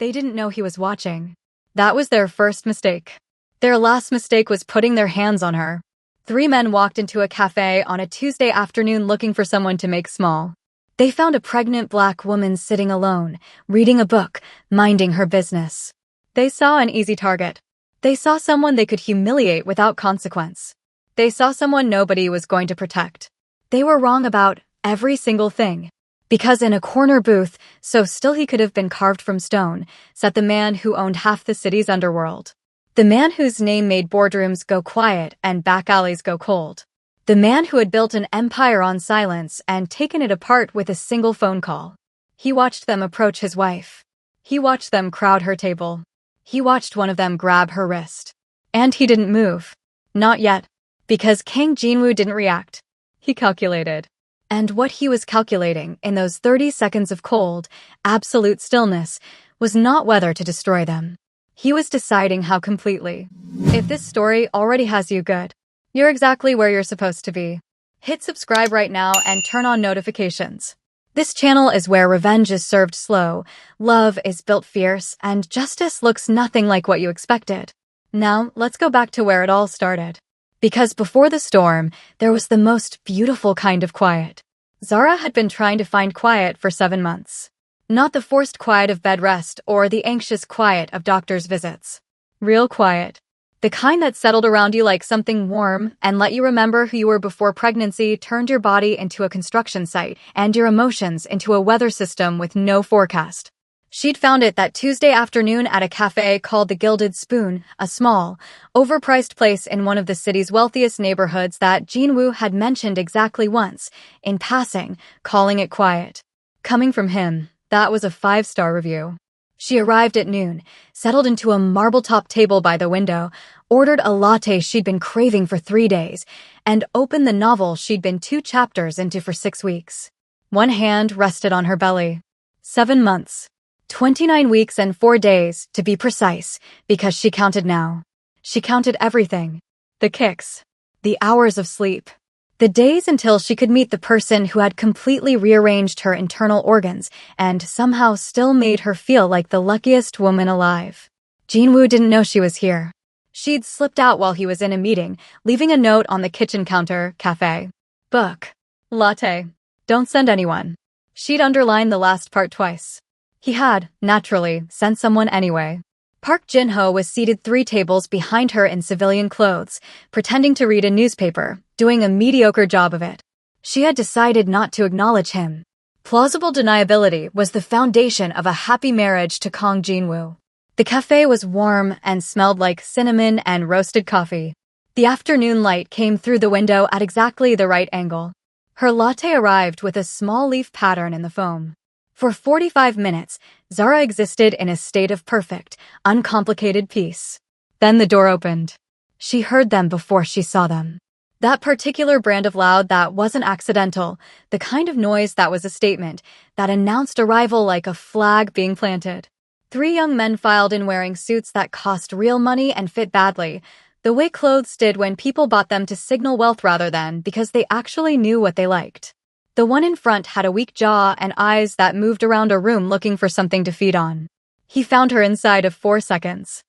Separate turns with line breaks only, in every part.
They didn't know he was watching. That was their first mistake. Their last mistake was putting their hands on her. 3 men walked into a cafe on a Tuesday afternoon looking for someone to make small. They found a pregnant black woman sitting alone, reading a book, minding her business. They saw an easy target. They saw someone they could humiliate without consequence. They saw someone nobody was going to protect. They were wrong about every single thing. Because in a corner booth, so still he could have been carved from stone, sat the man who owned half the city's underworld. The man whose name made boardrooms go quiet and back alleys go cold. The man who had built an empire on silence and taken it apart with a single phone call. He watched them approach his wife. He watched them crowd her table. He watched one of them grab her wrist. And he didn't move. Not yet. Because Kang Jinwoo didn't react. He calculated. And what he was calculating in those 30 seconds of cold, absolute stillness was not whether to destroy them. He was deciding how completely. If this story already has you good, you're exactly where you're supposed to be. Hit subscribe right now and turn on notifications. This channel is where revenge is served slow, love is built fierce, and justice looks nothing like what you expected. Now, let's go back to where it all started. Because before the storm, there was the most beautiful kind of quiet. Zara had been trying to find quiet for 7 months. Not the forced quiet of bed rest or the anxious quiet of doctor's visits. Real quiet. The kind that settled around you like something warm and let you remember who you were before pregnancy turned your body into a construction site and your emotions into a weather system with no forecast. She'd found it that Tuesday afternoon at a cafe called the Gilded Spoon, a small, overpriced place in one of the city's wealthiest neighborhoods that Jinwoo had mentioned exactly once, in passing, calling it quiet. Coming from him, that was a 5-star review. She arrived at noon, settled into a marble-top table by the window, ordered a latte she'd been craving for 3 days, and opened the novel she'd been 2 chapters into for 6 weeks. One hand rested on her belly. 7 months. 29 weeks and 4 days, to be precise, because she counted now. She counted everything. The kicks. The hours of sleep. The days until she could meet the person who had completely rearranged her internal organs and somehow still made her feel like the luckiest woman alive. Jinwoo didn't know she was here. She'd slipped out while he was in a meeting, leaving a note on the kitchen counter, cafe. Book. Latte. Don't send anyone. She'd underlined the last part twice. He had, naturally, sent someone anyway. Park Jin-ho was seated 3 tables behind her in civilian clothes, pretending to read a newspaper, doing a mediocre job of it. She had decided not to acknowledge him. Plausible deniability was the foundation of a happy marriage to Kang Jinwoo. The cafe was warm and smelled like cinnamon and roasted coffee. The afternoon light came through the window at exactly the right angle. Her latte arrived with a small leaf pattern in the foam. For 45 minutes, Zara existed in a state of perfect, uncomplicated peace. Then the door opened. She heard them before she saw them. That particular brand of loud that wasn't accidental, the kind of noise that was a statement, that announced arrival like a flag being planted. 3 young men filed in wearing suits that cost real money and fit badly, the way clothes did when people bought them to signal wealth rather than because they actually knew what they liked. The one in front had a weak jaw and eyes that moved around a room looking for something to feed on. He found her inside of 4 seconds.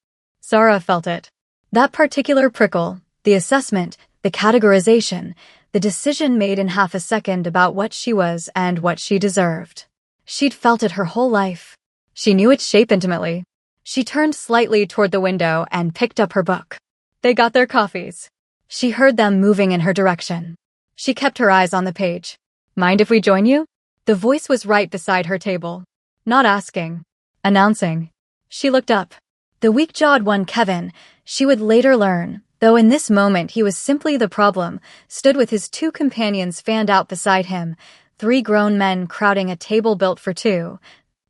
Zara felt it. That particular prickle, the assessment, the categorization, the decision made in half a second about what she was and what she deserved. She'd felt it her whole life. She knew its shape intimately. She turned slightly toward the window and picked up her book. They got their coffees. She heard them moving in her direction. She kept her eyes on the page. Mind if we join you? The voice was right beside her table. Not asking. Announcing. She looked up. The weak-jawed one, Kevin, she would later learn, though in this moment he was simply the problem, stood with his 2 companions fanned out beside him, 3 grown men crowding a table built for 2,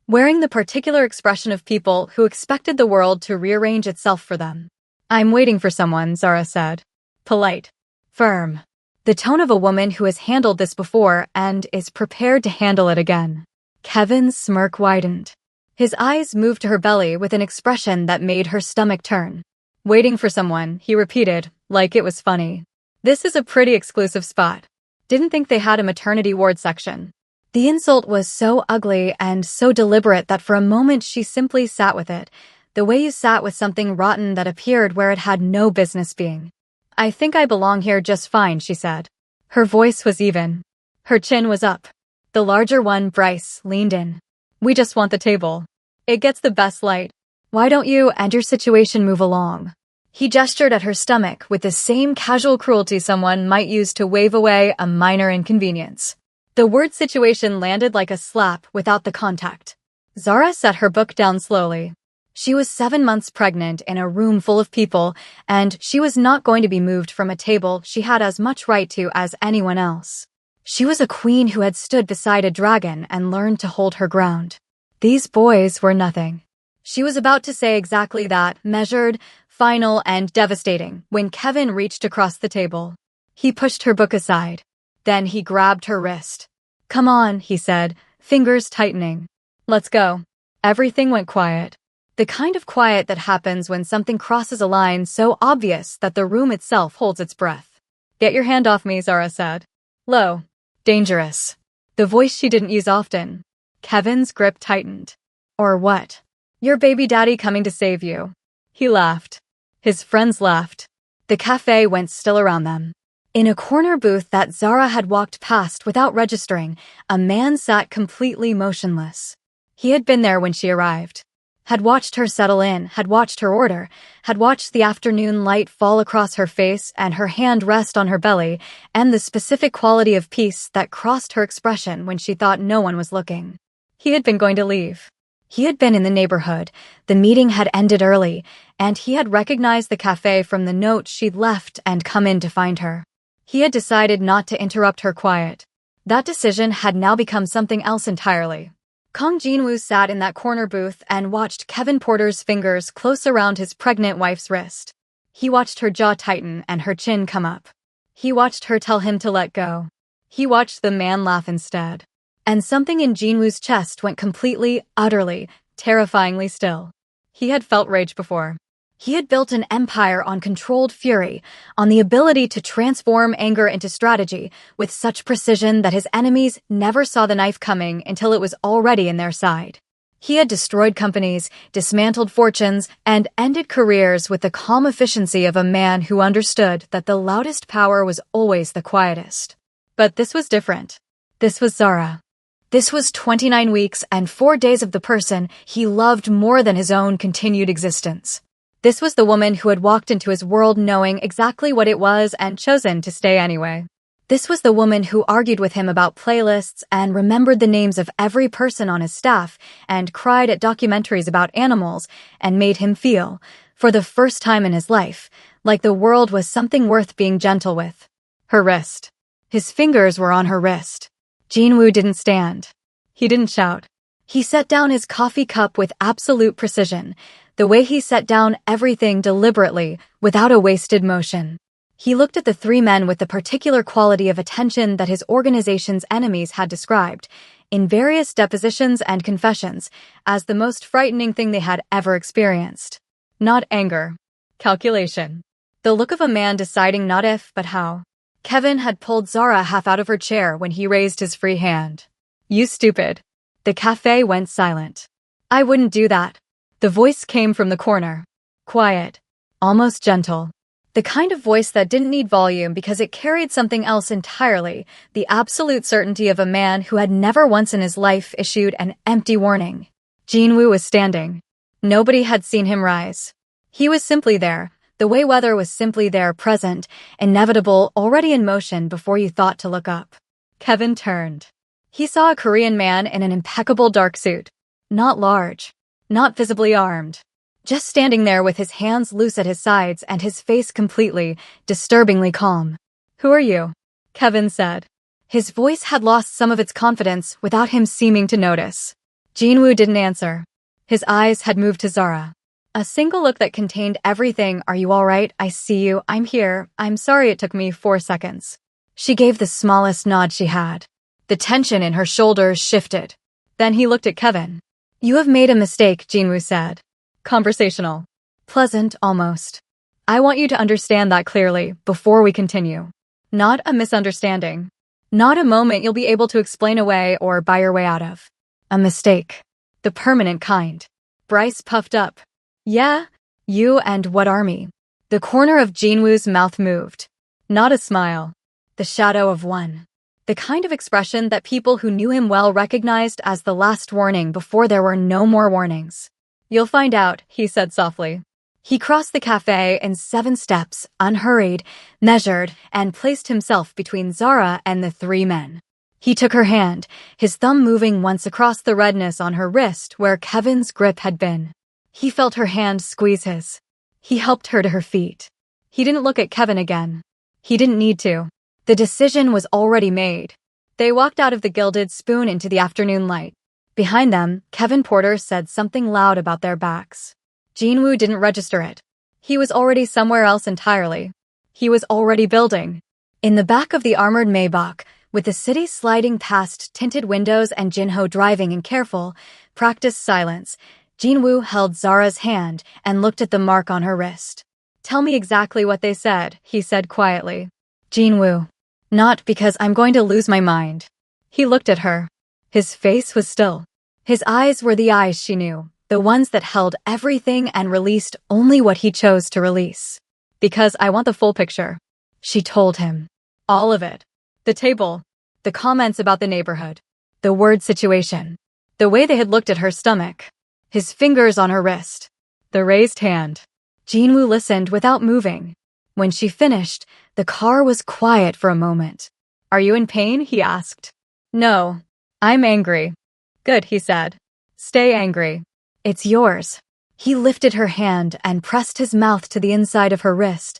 wearing the particular expression of people who expected the world to rearrange itself for them. I'm waiting for someone, Zara said. Polite. Firm. The tone of a woman who has handled this before and is prepared to handle it again. Kevin's smirk widened. His eyes moved to her belly with an expression that made her stomach turn. Waiting for someone, he repeated, like it was funny. This is a pretty exclusive spot. Didn't think they had a maternity ward section. The insult was so ugly and so deliberate that for a moment she simply sat with it, the way you sat with something rotten that appeared where it had no business being. "I think I belong here just fine," she said. Her voice was even. Her chin was up. The larger one, Bryce, leaned in. "We just want the table. It gets the best light. Why don't you and your situation move along?" He gestured at her stomach with the same casual cruelty someone might use to wave away a minor inconvenience. The word situation landed like a slap without the contact. Zara set her book down slowly. She was 7 months pregnant in a room full of people, and she was not going to be moved from a table she had as much right to as anyone else. She was a queen who had stood beside a dragon and learned to hold her ground. These boys were nothing. She was about to say exactly that, measured, final, and devastating, when Kevin reached across the table. He pushed her book aside. Then he grabbed her wrist. "Come on," he said, fingers tightening. "Let's go." Everything went quiet. The kind of quiet that happens when something crosses a line so obvious that the room itself holds its breath. "Get your hand off me," Zara said. Low. Dangerous. The voice she didn't use often. Kevin's grip tightened. "Or what? Your baby daddy coming to save you." He laughed. His friends laughed. The cafe went still around them. In a corner booth that Zara had walked past without registering, a man sat completely motionless. He had been there when she arrived. Had watched her settle in, had watched her order, had watched the afternoon light fall across her face and her hand rest on her belly, and the specific quality of peace that crossed her expression when she thought no one was looking. He had been going to leave. He had been in the neighborhood, the meeting had ended early, and he had recognized the cafe from the note she'd left and come in to find her. He had decided not to interrupt her quiet. That decision had now become something else entirely. Kong Jinwoo sat in that corner booth and watched Kevin Porter's fingers close around his pregnant wife's wrist. He watched her jaw tighten and her chin come up. He watched her tell him to let go. He watched the man laugh instead. And something in Jinwoo's chest went completely, utterly, terrifyingly still. He had felt rage before. He had built an empire on controlled fury, on the ability to transform anger into strategy with such precision that his enemies never saw the knife coming until it was already in their side. He had destroyed companies, dismantled fortunes, and ended careers with the calm efficiency of a man who understood that the loudest power was always the quietest. But this was different. This was Zara. This was 29 weeks and 4 days of the person he loved more than his own continued existence. This was the woman who had walked into his world knowing exactly what it was and chosen to stay anyway. This was the woman who argued with him about playlists and remembered the names of every person on his staff and cried at documentaries about animals and made him feel, for the first time in his life, like the world was something worth being gentle with. Her wrist. His fingers were on her wrist. Jinwoo didn't stand. He didn't shout. He set down his coffee cup with absolute precision, the way he set down everything deliberately, without a wasted motion. He looked at the 3 men with the particular quality of attention that his organization's enemies had described, in various depositions and confessions, as the most frightening thing they had ever experienced. Not anger. Calculation. The look of a man deciding not if, but how. Kevin had pulled Zara half out of her chair when he raised his free hand. "You stupid." The cafe went silent. "I wouldn't do that." The voice came from the corner. Quiet. Almost gentle. The kind of voice that didn't need volume because it carried something else entirely, the absolute certainty of a man who had never once in his life issued an empty warning. Jinwoo was standing. Nobody had seen him rise. He was simply there, the way weather was simply there, present, inevitable, already in motion before you thought to look up. Kevin turned. He saw a Korean man in an impeccable dark suit. Not large. Not visibly armed. Just standing there with his hands loose at his sides and his face completely, disturbingly calm. "Who are you?" Kevin said. His voice had lost some of its confidence without him seeming to notice. Jinwoo didn't answer. His eyes had moved to Zara. A single look that contained everything. "Are you all right? I see you. I'm here. I'm sorry it took me 4 seconds." She gave the smallest nod she had. The tension in her shoulders shifted. Then he looked at Kevin. "You have made a mistake," Jinwoo said. Conversational. Pleasant, almost. "I want you to understand that clearly, before we continue. Not a misunderstanding. Not a moment you'll be able to explain away or buy your way out of. A mistake. The permanent kind. Bryce puffed up. Yeah? You and what army? The corner of Jinwoo's mouth moved. Not a smile. The shadow of one. The kind of expression that people who knew him well recognized as the last warning before there were no more warnings. You'll find out, he said softly. He crossed the cafe in 7 steps, unhurried, measured, and placed himself between Zara and the 3 men. He took her hand, his thumb moving once across the redness on her wrist where Kevin's grip had been. He felt her hand squeeze his. He helped her to her feet. He didn't look at Kevin again. He didn't need to. The decision was already made. They walked out of the Gilded Spoon into the afternoon light. Behind them, Kevin Porter said something loud about their backs. Jinwoo didn't register it. He was already somewhere else entirely. He was already building. In the back of the armored Maybach, with the city sliding past tinted windows and Jinho driving in careful, practiced silence, Jinwoo held Zara's hand and looked at the mark on her wrist. Tell me exactly what they said, he said quietly. Jinwoo. Not because I'm going to lose my mind. He looked at her. His face was still. His eyes were the eyes she knew. The ones that held everything and released only what he chose to release. Because I want the full picture. She told him. All of it. The table. The comments about the neighborhood. The word situation. The way they had looked at her stomach. His fingers on her wrist. The raised hand. Jinwoo listened without moving. When she finished, the car was quiet for a moment. Are you in pain? He asked. No. I'm angry. Good, he said. Stay angry. It's yours. He lifted her hand and pressed his mouth to the inside of her wrist,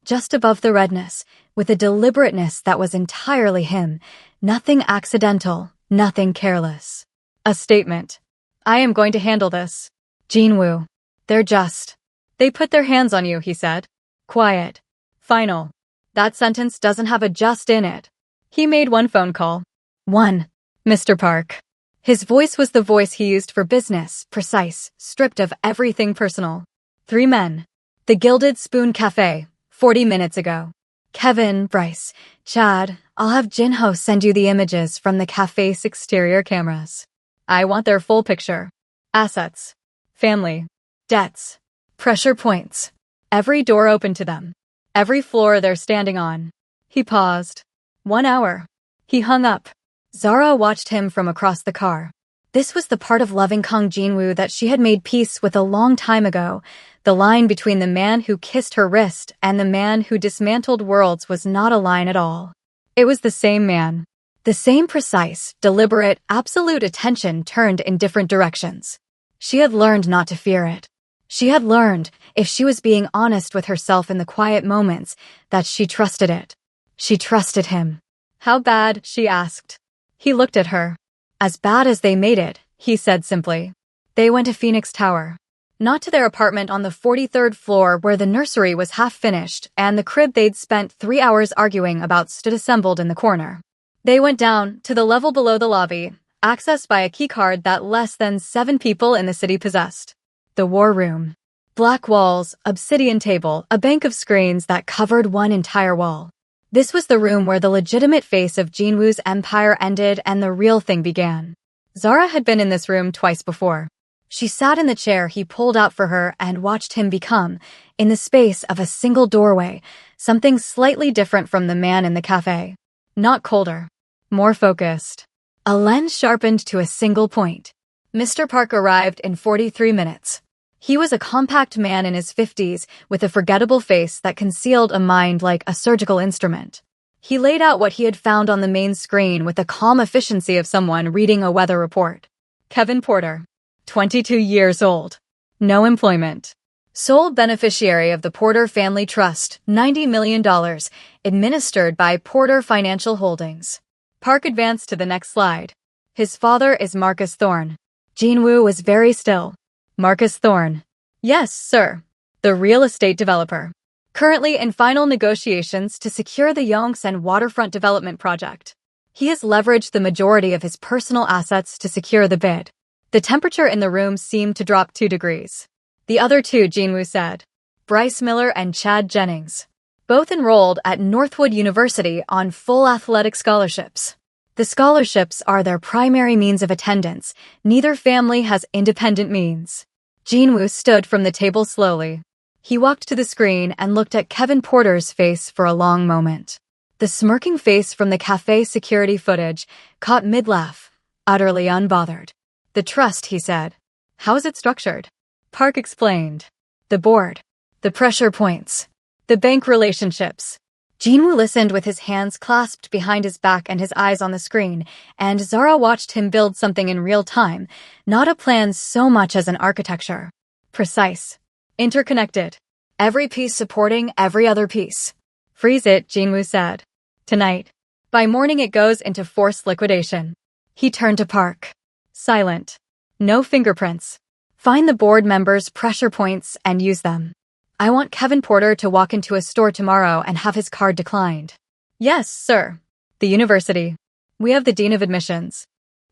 just above the redness, with a deliberateness that was entirely him, nothing accidental, nothing careless. A statement. I am going to handle this. Jinwoo. They're just. They put their hands on you, he said. Quiet. Final. That sentence doesn't have a just in it. He made one phone call. 1. Mr. Park. His voice was the voice he used for business, precise, stripped of everything personal. 3 men. The Gilded Spoon Cafe, 40 minutes ago. Kevin, Bryce, Chad, I'll have Jinho send you the images from the cafe's exterior cameras. I want their full picture. Assets. Family. Debts. Pressure points. Every door open to them. Every floor they're standing on. He paused. 1 hour. He hung up. Zara watched him from across the car. This was the part of loving Kang Jinwoo that she had made peace with a long time ago. The line between the man who kissed her wrist and the man who dismantled worlds was not a line at all. It was the same man. The same precise, deliberate, absolute attention turned in different directions. She had learned not to fear it. She had learned, if she was being honest with herself in the quiet moments, that she trusted it. She trusted him. How bad? She asked. He looked at her. As bad as they made it, he said simply. They went to Phoenix Tower. Not to their apartment on the 43rd floor where the nursery was half finished and the crib they'd spent 3 hours arguing about stood assembled in the corner. They went down to the level below the lobby, accessed by a keycard that less than 7 people in the city possessed. The war room. Black walls, obsidian table, a bank of screens that covered one entire wall. This was the room where the legitimate face of Jinwoo's empire ended and the real thing began. Zara had been in this room twice before. She sat in the chair he pulled out for her and watched him become, in the space of a single doorway, something slightly different from the man in the cafe. Not colder. More focused. A lens sharpened to a single point. Mr. Park arrived in 43 minutes. He was a compact man in his 50s with a forgettable face that concealed a mind like a surgical instrument. He laid out what he had found on the main screen with the calm efficiency of someone reading a weather report. Kevin Porter, 22 years old. No employment. Sole beneficiary of the Porter Family Trust, $90 million, administered by Porter Financial Holdings. Park advanced to the next slide. His father is Marcus Thorne. Jinwoo was very still. Marcus Thorne. Yes, sir. The real estate developer. Currently in final negotiations to secure the Yongsan waterfront development project. He has leveraged the majority of his personal assets to secure the bid. The temperature in the room seemed to drop 2 degrees. The other 2, Jinwoo said. Bryce Miller and Chad Jennings. both enrolled at Northwood University on full athletic scholarships. The scholarships are their primary means of attendance. Neither family has independent means. Jinwoo stood from the table slowly. He walked to the screen and looked at Kevin Porter's face for a long moment. The smirking face from the cafe security footage caught mid-laugh, utterly unbothered. The trust, he said. How is it structured? Park explained. The board. The pressure points. The bank relationships. Jinwoo listened with his hands clasped behind his back and his eyes on the screen, and Zara watched him build something in real time, not a plan so much as an architecture. Precise. Interconnected. Every piece supporting every other piece. Freeze it, Jinwoo said. Tonight. By morning it goes into forced liquidation. He turned to Park. Silent. No fingerprints. Find the board members' pressure points and use them. I want Kevin Porter to walk into a store tomorrow and have his card declined. Yes, sir. The university. We have the dean of admissions.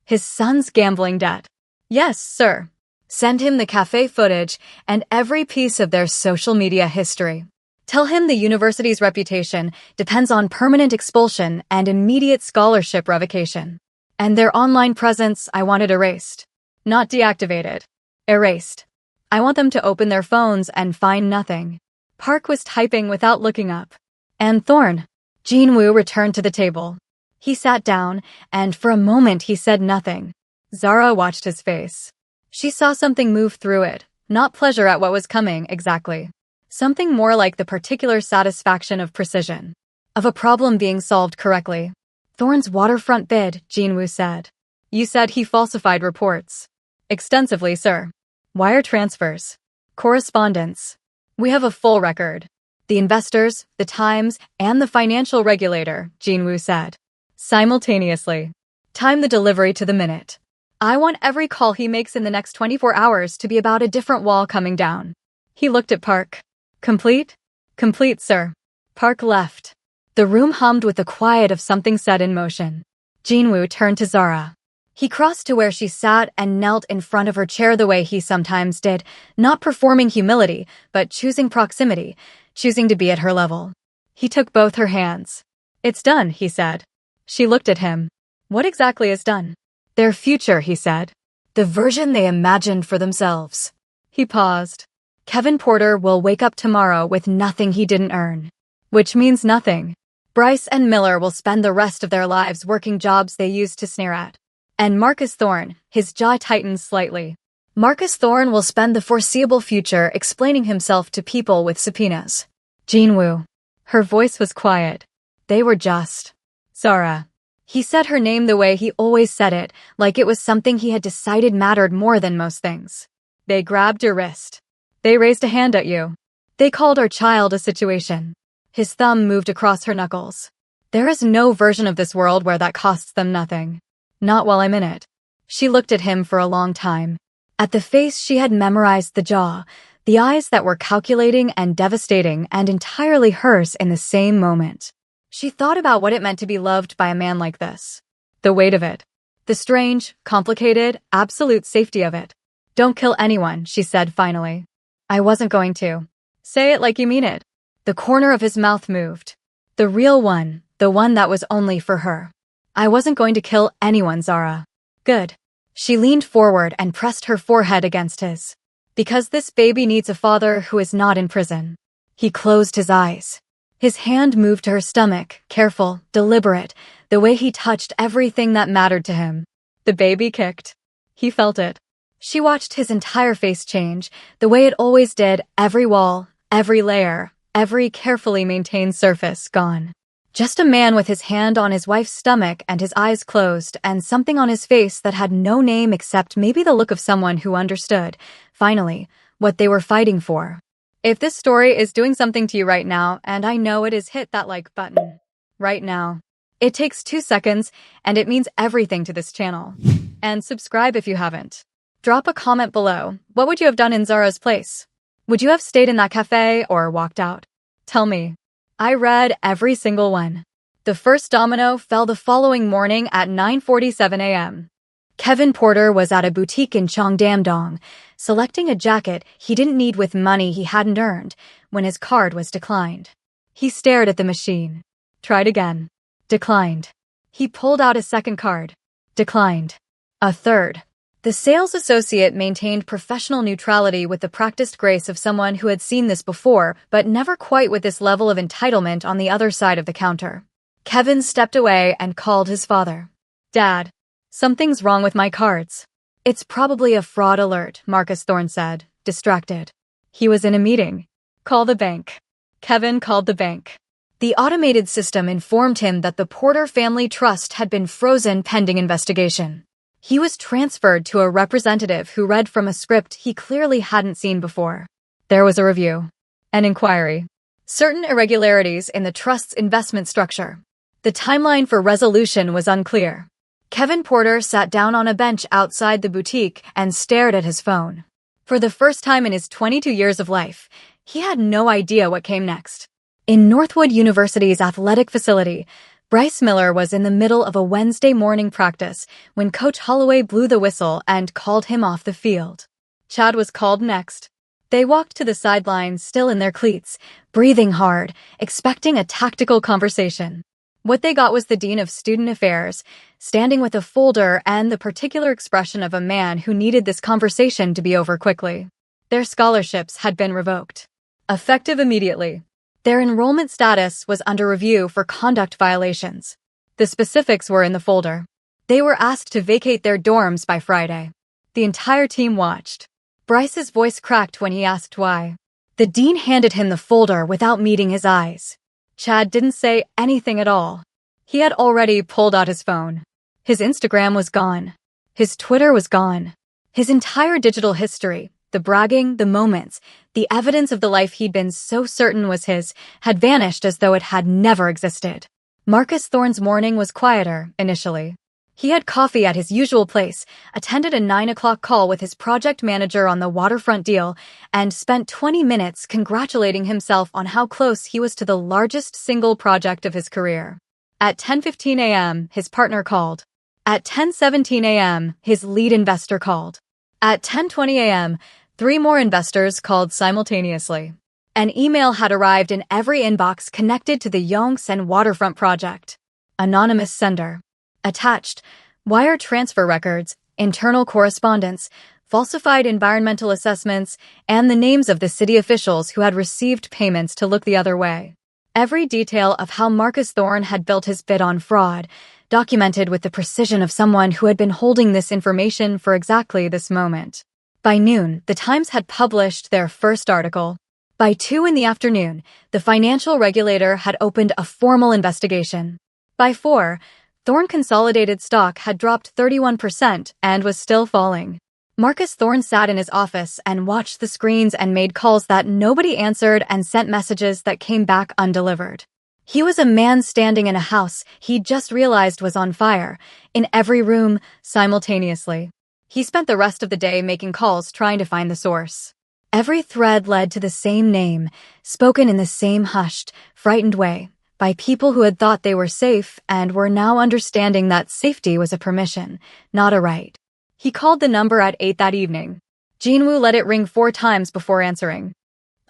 His son's gambling debt. Yes, sir. Send him the cafe footage and every piece of their social media history. Tell him the university's reputation depends on permanent expulsion and immediate scholarship revocation. And their online presence I want it erased. Not deactivated. Erased. I want them to open their phones and find nothing. Park was typing without looking up. And Thorne. Jinwoo returned to the table. He sat down, and for a moment he said nothing. Zara watched his face. She saw something move through it, not pleasure at what was coming exactly. Something more like the particular satisfaction of precision. Of a problem being solved correctly. Thorne's waterfront bid, Jinwoo said. You said he falsified reports. Extensively, sir. Wire transfers. Correspondence. We have a full record. The investors, the Times, and the financial regulator, Jinwoo said. Simultaneously. Time the delivery to the minute. I want every call he makes in the next 24 hours to be about a different wall coming down. He looked at Park. Complete? Complete, sir. Park left. The room hummed with the quiet of something set in motion. Jinwoo turned to Zara. He crossed to where she sat and knelt in front of her chair the way he sometimes did, not performing humility, but choosing proximity, choosing to be at her level. He took both her hands. It's done, he said. She looked at him. What exactly is done? Their future, he said. The version they imagined for themselves. He paused. Kevin Porter will wake up tomorrow with nothing he didn't earn. Which means nothing. Bryce and Miller will spend the rest of their lives working jobs they used to sneer at. And Marcus Thorne, his jaw tightened slightly. Marcus Thorne will spend the foreseeable future explaining himself to people with subpoenas. Jinwoo. Her voice was quiet. They were just. Zara. He said her name the way he always said it, like it was something he had decided mattered more than most things. They grabbed your wrist. They raised a hand at you. They called our child a situation. His thumb moved across her knuckles. There is no version of this world where that costs them nothing. Not while I'm in it. She looked at him for a long time. At the face she had memorized the jaw, the eyes that were calculating and devastating and entirely hers in the same moment. She thought about what it meant to be loved by a man like this. The weight of it. The strange, complicated, absolute safety of it. Don't kill anyone, she said finally. I wasn't going to. Say it like you mean it. The corner of his mouth moved. The real one, the one that was only for her. I wasn't going to kill anyone, Zara. Good. She leaned forward and pressed her forehead against his. Because this baby needs a father who is not in prison. He closed his eyes. His hand moved to her stomach, careful, deliberate, the way he touched everything that mattered to him. The baby kicked. He felt it. She watched his entire face change, the way it always did, every wall, every layer, every carefully maintained surface gone. Just a man with his hand on his wife's stomach and his eyes closed and something on his face that had no name except maybe the look of someone who understood, finally, what they were fighting for. If this story is doing something to you right now, and I know it is, hit that like button. Right now. It takes 2 seconds, and it means everything to this channel. And subscribe if you haven't. Drop a comment below. What would you have done in Zara's place? Would you have stayed in that cafe or walked out? Tell me. I read every single one. The first domino fell the following morning at 9:47 a.m. Kevin Porter was at a boutique in Cheongdam-dong, selecting a jacket he didn't need with money he hadn't earned, when his card was declined. He stared at the machine. Tried again. Declined. He pulled out a second card. Declined. A third. The sales associate maintained professional neutrality with the practiced grace of someone who had seen this before, but never quite with this level of entitlement on the other side of the counter. Kevin stepped away and called his father. Dad, something's wrong with my cards. It's probably a fraud alert, Marcus Thorne said, distracted. He was in a meeting. Call the bank. Kevin called the bank. The automated system informed him that the Porter Family Trust had been frozen pending investigation. He was transferred to a representative who read from a script he clearly hadn't seen before. There was a review. An inquiry. Certain irregularities in the trust's investment structure. The timeline for resolution was unclear. Kevin Porter sat down on a bench outside the boutique and stared at his phone. For the first time in his 22 years of life, he had no idea what came next. In Northwood University's athletic facility, Bryce Miller was in the middle of a Wednesday morning practice when Coach Holloway blew the whistle and called him off the field. Chad was called next. They walked to the sidelines still in their cleats, breathing hard, expecting a tactical conversation. What they got was the Dean of Student Affairs, standing with a folder and the particular expression of a man who needed this conversation to be over quickly. Their scholarships had been revoked. Effective immediately. Their enrollment status was under review for conduct violations. The specifics were in the folder. They were asked to vacate their dorms by Friday. The entire team watched. Bryce's voice cracked when he asked why. The dean handed him the folder without meeting his eyes. Chad didn't say anything at all. He had already pulled out his phone. His Instagram was gone. His Twitter was gone. His entire digital history, the bragging, the moments, the evidence of the life he'd been so certain was his, had vanished as though it had never existed. Marcus Thorne's morning was quieter, initially. He had coffee at his usual place, attended a 9 o'clock call with his project manager on the waterfront deal, and spent 20 minutes congratulating himself on how close he was to the largest single project of his career. At 10:15 a.m., his partner called. At 10:17 a.m., his lead investor called. At 10:20 a.m., 3 more investors called simultaneously. An email had arrived in every inbox connected to the Yongsan waterfront project. Anonymous sender. Attached, wire transfer records, internal correspondence, falsified environmental assessments, and the names of the city officials who had received payments to look the other way. Every detail of how Marcus Thorne had built his bid on fraud, documented with the precision of someone who had been holding this information for exactly this moment. By noon, the Times had published their first article. By 2 in the afternoon, the financial regulator had opened a formal investigation. By 4, Thorne Consolidated stock had dropped 31% and was still falling. Marcus Thorne sat in his office and watched the screens and made calls that nobody answered and sent messages that came back undelivered. He was a man standing in a house he'd just realized was on fire, in every room, simultaneously. He spent the rest of the day making calls trying to find the source. Every thread led to the same name, spoken in the same hushed, frightened way, by people who had thought they were safe and were now understanding that safety was a permission, not a right. He called the number at 8 that evening. Jinwoo let it ring 4 times before answering.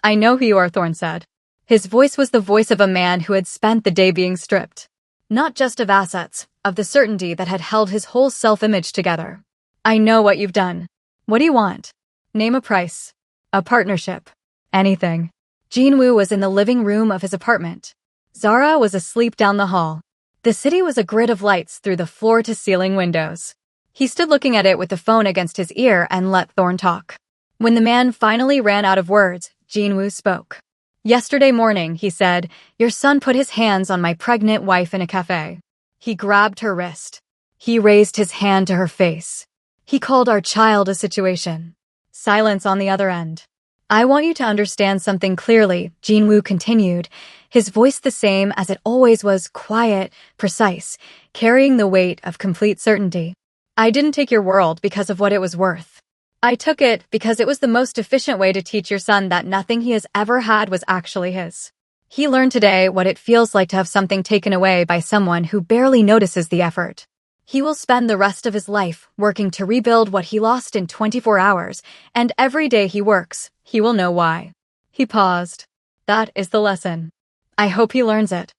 "I know who you are," Thorne said. His voice was the voice of a man who had spent the day being stripped. Not just of assets, of the certainty that had held his whole self-image together. "I know what you've done. What do you want? Name a price. A partnership. Anything." Jinwoo was in the living room of his apartment. Zara was asleep down the hall. The city was a grid of lights through the floor-to-ceiling windows. He stood looking at it with the phone against his ear and let Thorne talk. When the man finally ran out of words, Jinwoo spoke. "Yesterday morning," he said, "your son put his hands on my pregnant wife in a cafe. He grabbed her wrist. He raised his hand to her face. He called our child a situation." Silence on the other end. "I want you to understand something clearly," Jinwoo continued, his voice the same as it always was, quiet, precise, carrying the weight of complete certainty. "I didn't take your world because of what it was worth. I took it because it was the most efficient way to teach your son that nothing he has ever had was actually his. He learned today what it feels like to have something taken away by someone who barely notices the effort. He will spend the rest of his life working to rebuild what he lost in 24 hours, and every day he works, he will know why." He paused. "That is the lesson. I hope he learns it.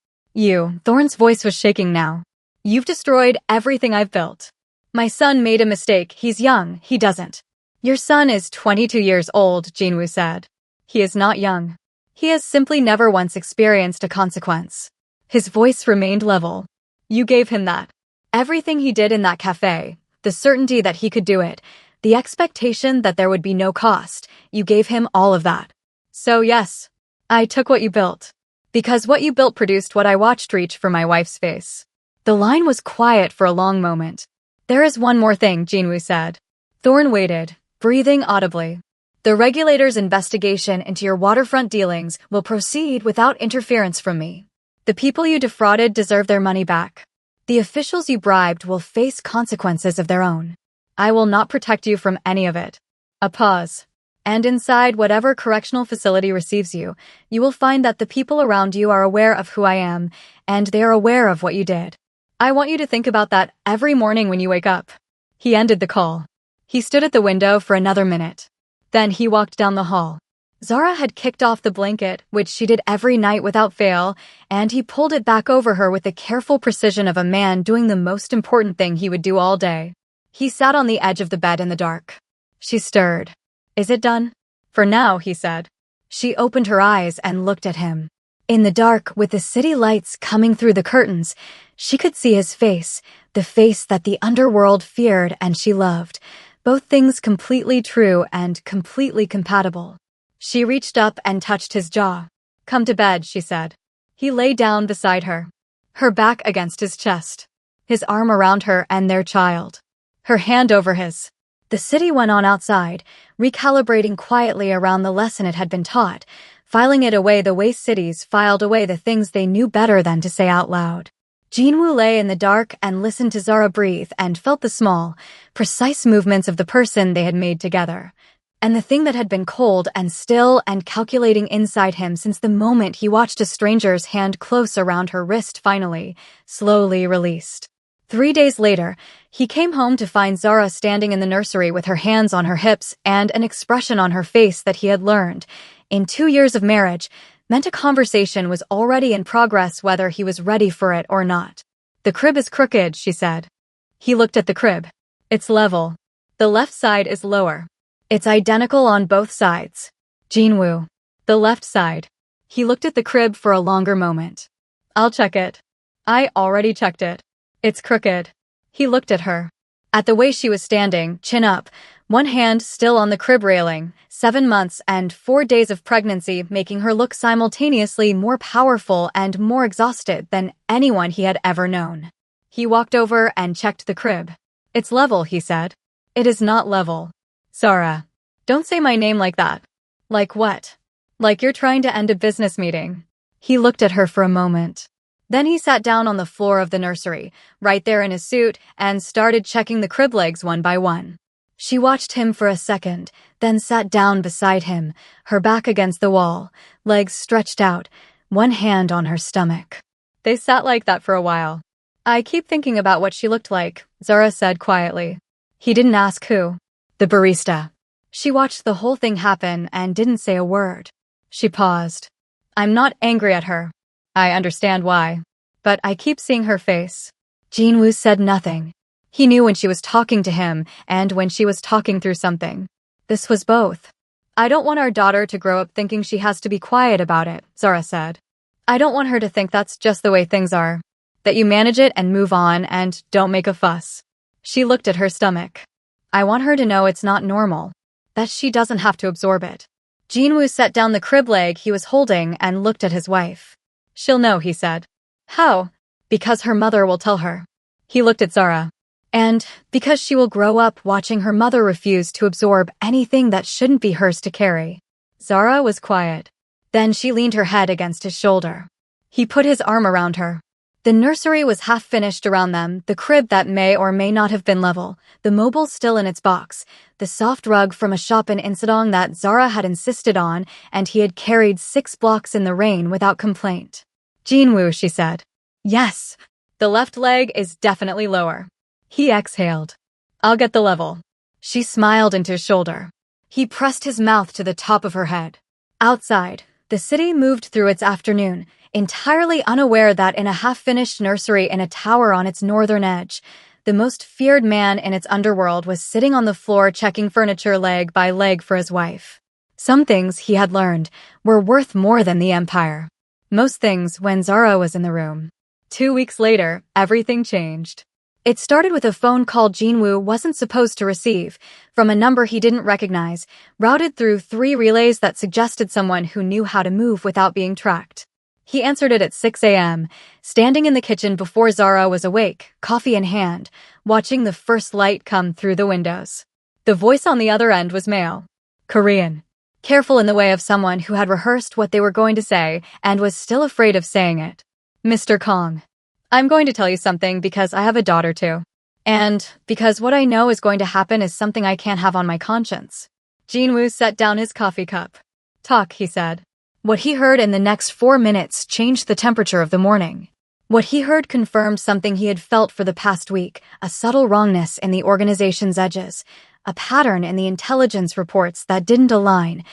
Thorn's voice was shaking now. You've destroyed everything I've built. My son made a mistake. He's young. He doesn't. Your son is 22 years old, Jinwoo said. He is not young. He has simply never once experienced a consequence. His voice remained level. You gave him that. Everything he did in that cafe, the certainty that he could do it, the expectation that there would be no cost, you gave him all of that. So yes, I took what you built. Because what you built produced what I watched reach for my wife's face. The line was quiet for a long moment. There is one more thing, Jinwoo said. Thorn waited, breathing audibly. The regulator's investigation into your waterfront dealings will proceed without interference from me. The people you defrauded deserve their money back. The officials you bribed will face consequences of their own. I will not protect you from any of it. A pause. And inside whatever correctional facility receives you, you will find that the people around you are aware of who I am, and they are aware of what you did. I want you to think about that every morning when you wake up. He ended the call. He stood at the window for another minute. Then he walked down the hall. Zara had kicked off the blanket, which she did every night without fail, and he pulled it back over her with the careful precision of a man doing the most important thing he would do all day. He sat on the edge of the bed in the dark. She stirred. Is it done? For now, he said. She opened her eyes and looked at him. In the dark, with the city lights coming through the curtains, she could see his face, the face that the underworld feared and she loved, both things completely true and completely compatible. She reached up and touched his jaw. Come to bed, she said. He lay down beside her, her back against his chest, his arm around her and their child, her hand over his. The city went on outside, recalibrating quietly around the lesson it had been taught, filing it away the way cities filed away the things they knew better than to say out loud. Jinwoo lay in the dark and listened to Zara breathe and felt the small, precise movements of the person they had made together. And the thing that had been cold and still and calculating inside him since the moment he watched a stranger's hand close around her wrist finally, slowly released. 3 days later, he came home to find Zara standing in the nursery with her hands on her hips and an expression on her face that he had learned, in 2 years of marriage, meant a conversation was already in progress whether he was ready for it or not. The crib is crooked, she said. He looked at the crib. It's level. The left side is lower. It's identical on both sides. Jinwoo. The left side. He looked at the crib for a longer moment. I'll check it. I already checked it. It's crooked. He looked at her. At the way she was standing, chin up, one hand still on the crib railing, 7 months and 4 days of pregnancy making her look simultaneously more powerful and more exhausted than anyone he had ever known. He walked over and checked the crib. It's level, he said. It is not level. Zara. Don't say my name like that. Like what? Like you're trying to end a business meeting. He looked at her for a moment. Then he sat down on the floor of the nursery, right there in his suit, and started checking the crib legs one by one. She watched him for a second, then sat down beside him, her back against the wall, legs stretched out, one hand on her stomach. They sat like that for a while. I keep thinking about what she looked like, Zara said quietly. He didn't ask who. The barista. She watched the whole thing happen and didn't say a word. She paused. I'm not angry at her. I understand why. But I keep seeing her face. Jinwoo said nothing. He knew when she was talking to him and when she was talking through something. This was both. I don't want our daughter to grow up thinking she has to be quiet about it, Zara said. I don't want her to think that's just the way things are. That you manage it and move on and don't make a fuss. She looked at her stomach. I want her to know it's not normal. That she doesn't have to absorb it. Jinwoo set down the crib leg he was holding and looked at his wife. She'll know, he said. How? Because her mother will tell her. He looked at Zara. And because she will grow up watching her mother refuse to absorb anything that shouldn't be hers to carry. Zara was quiet. Then she leaned her head against his shoulder. He put his arm around her. The nursery was half finished around them, the crib that may or may not have been level, the mobile still in its box, the soft rug from a shop in Insadong that Zara had insisted on and he had carried 6 blocks in the rain without complaint. Jinwoo, she said. Yes. The left leg is definitely lower. He exhaled. I'll get the level. She smiled into his shoulder. He pressed his mouth to the top of her head. Outside, the city moved through its afternoon, entirely unaware that in a half-finished nursery in a tower on its northern edge, the most feared man in its underworld was sitting on the floor checking furniture leg by leg for his wife. Some things, he had learned, were worth more than the empire. Most things when Zara was in the room. 2 weeks later, everything changed. It started with a phone call Jinwoo wasn't supposed to receive, from a number he didn't recognize, routed through 3 relays that suggested someone who knew how to move without being tracked. He answered it at 6 a.m., standing in the kitchen before Zara was awake, coffee in hand, watching the first light come through the windows. The voice on the other end was male. Korean. Careful in the way of someone who had rehearsed what they were going to say and was still afraid of saying it. Mr. Kong. I'm going to tell you something because I have a daughter too. And because what I know is going to happen is something I can't have on my conscience. Jinwoo set down his coffee cup. Talk, he said. What he heard in the next 4 minutes changed the temperature of the morning. What he heard confirmed something he had felt for the past week, a subtle wrongness in the organization's edges, a pattern in the intelligence reports that didn't align,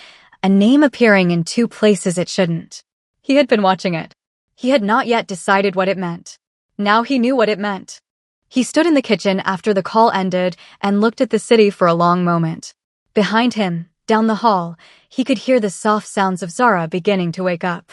a name appearing in 2 places it shouldn't. He had been watching it. He had not yet decided what it meant. Now he knew what it meant. He stood in the kitchen after the call ended and looked at the city for a long moment. Behind him, down the hall, he could hear the soft sounds of Zara beginning to wake up.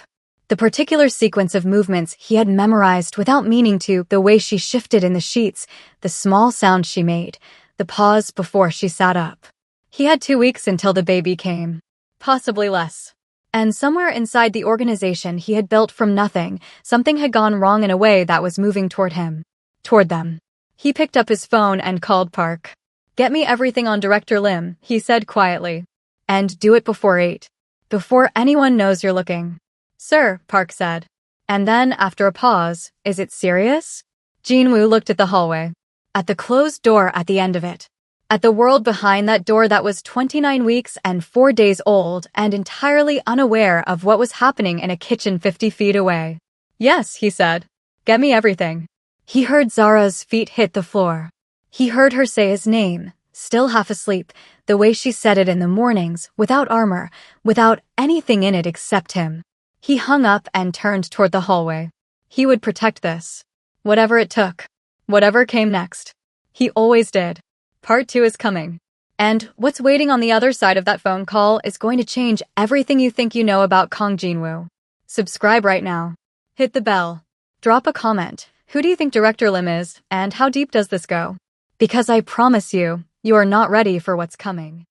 The particular sequence of movements he had memorized without meaning to, the way she shifted in the sheets, the small sound she made, the pause before she sat up. He had 2 weeks until the baby came. Possibly less. And somewhere inside the organization he had built from nothing, something had gone wrong in a way that was moving toward him. Toward them. He picked up his phone and called Park. Get me everything on Director Lim, he said quietly. And do it before 8. Before anyone knows you're looking. Sir, Park said. And then, after a pause, is it serious? Jinwoo looked at the hallway. At the closed door at the end of it. At the world behind that door that was 29 weeks and 4 days old and entirely unaware of what was happening in a kitchen 50 feet away. Yes, he said. Get me everything. He heard Zara's feet hit the floor. He heard her say his name, still half asleep, the way she said it in the mornings, without armor, without anything in it except him. He hung up and turned toward the hallway. He would protect this. Whatever it took. Whatever came next. He always did. Part 2 is coming. And what's waiting on the other side of that phone call is going to change everything you think you know about Kong Jinwoo. Subscribe right now. Hit the bell. Drop a comment. Who do you think Director Lim is, and how deep does this go? Because I promise you, you are not ready for what's coming.